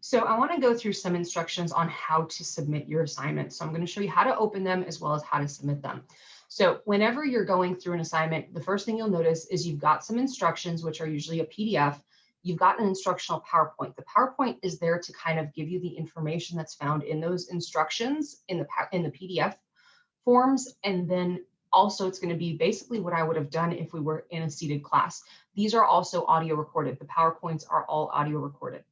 So I want to go through some instructions on how to submit your assignment. So I'm going to show you how to open them as well as how to submit them. So whenever you're going through an assignment, the first thing you'll notice is you've got some instructions, which are usually a PDF. You've got an instructional PowerPoint. The PowerPoint is there to kind of give you the information that's found in those instructions in the PDF forms. And then also it's going to be basically what I would have done if we were in a seated class. These are also audio recorded. The PowerPoints are all audio recorded.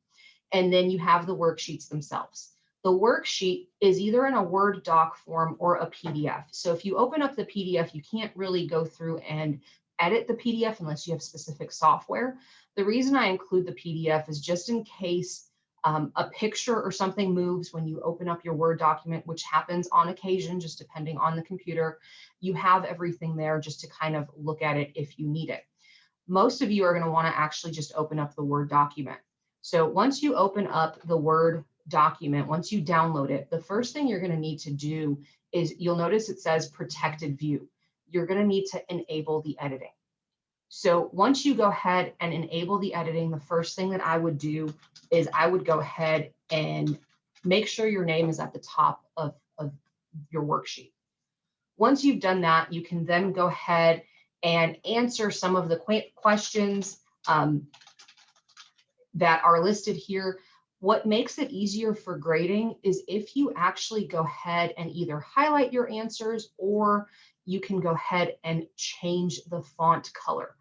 And then you have the worksheets themselves. The worksheet is either in a Word doc form or a PDF. So if you open up the PDF, you can't really go through and edit the PDF unless you have specific software. The reason I include the PDF is just in case a picture or something moves when you open up your Word document, which happens on occasion, just depending on the computer. You have everything there just to kind of look at it if you need it. Most of you are going to want to actually just open up the Word document. So once you open up the Word document, once you download it, the first thing you're going to need to do is you'll notice it says protected view. You're going to need to enable the editing. So once you go ahead and enable the editing, the first thing that I would do is I would go ahead and make sure your name is at the top of your worksheet. Once you've done that, you can then go ahead and answer some of the questions that are listed here. What makes it easier for grading is if you actually go ahead and either highlight your answers or you can go ahead and change the font color.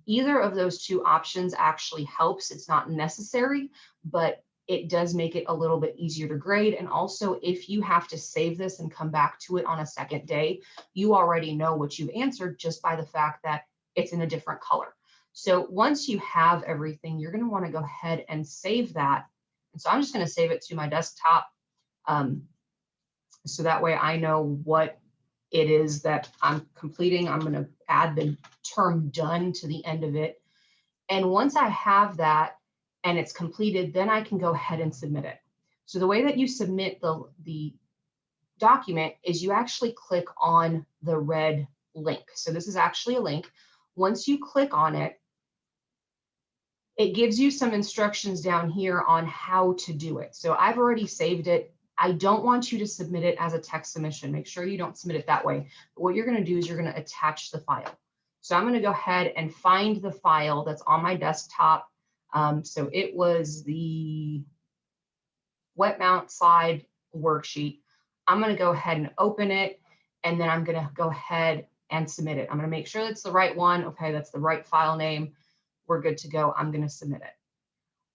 Either of those two options actually helps. It's not necessary, but it does make it a little bit easier to grade. And also, if you have to save this and come back to it on a second day, you already know what you've answered just by the fact that it's in a different color. So once you have everything, you're going to want to go ahead and save that. And so I'm just going to save it to my desktop. So that way I know what it is that I'm completing. I'm going to add the term done to the end of it. And once I have that and it's completed, then I can go ahead and submit it. So the way that you submit the document is you actually click on the red link. So this is actually a link. Once you click on it, it gives you some instructions down here on how to do it. So I've already saved it. I don't want you to submit it as a text submission. Make sure you don't submit it that way. But what you're going to do is you're going to attach the file. So I'm going to go ahead and find the file that's on my desktop. So it was the wet mount slide worksheet. I'm going to go ahead and open it, and then I'm going to go ahead and submit it. I'm going to make sure that's the right one. Okay, that's the right file name. We're good to go. I'm going to submit it.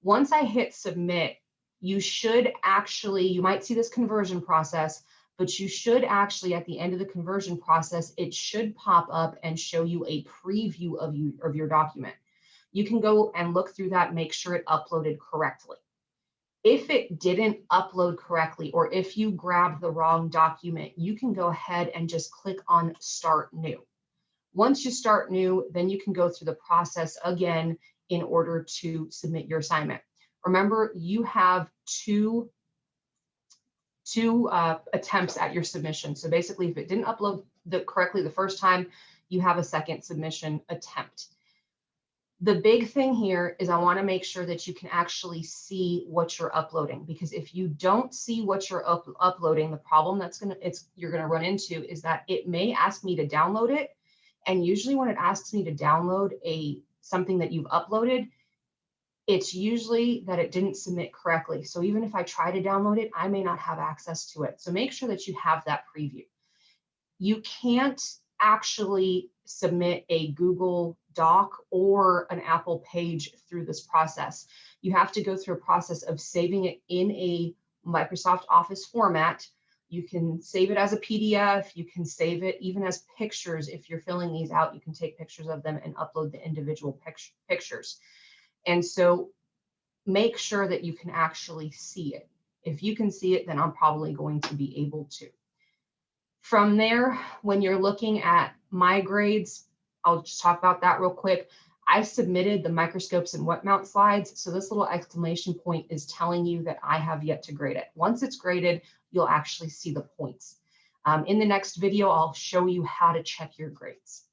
Once I hit submit, you should actually, you might see this conversion process, but you should actually, at the end of the conversion process, it should pop up and show you a preview of your document. You can go and look through that, make sure it uploaded correctly. If it didn't upload correctly, or if you grabbed the wrong document, you can go ahead and just click on Start New. Once you start new, then you can go through the process again in order to submit your assignment. Remember, you have two attempts at your submission. So basically, if it didn't upload correctly the first time, you have a second submission attempt. The big thing here is I want to make sure that you can actually see what you're uploading, because if you don't see what you're uploading, the problem you're going to run into is that it may ask me to download it. And usually when it asks me to download something that you've uploaded, it's usually that it didn't submit correctly. So even if I try to download it, I may not have access to it. So make sure that you have that preview. You can't actually submit a Google Doc or an Apple page through this process. You have to go through a process of saving it in a Microsoft Office format. You can save it as a PDF. You can save it even as pictures. If you're filling these out, you can take pictures of them and upload the individual pictures. And so make sure that you can actually see it. If you can see it, then I'm probably going to be able to. From there, when you're looking at my grades, I'll just talk about that real quick. I submitted the microscopes and wet mount slides. So this little exclamation point is telling you that I have yet to grade it. Once it's graded, you'll actually see the points. In the next video, I'll show you how to check your grades.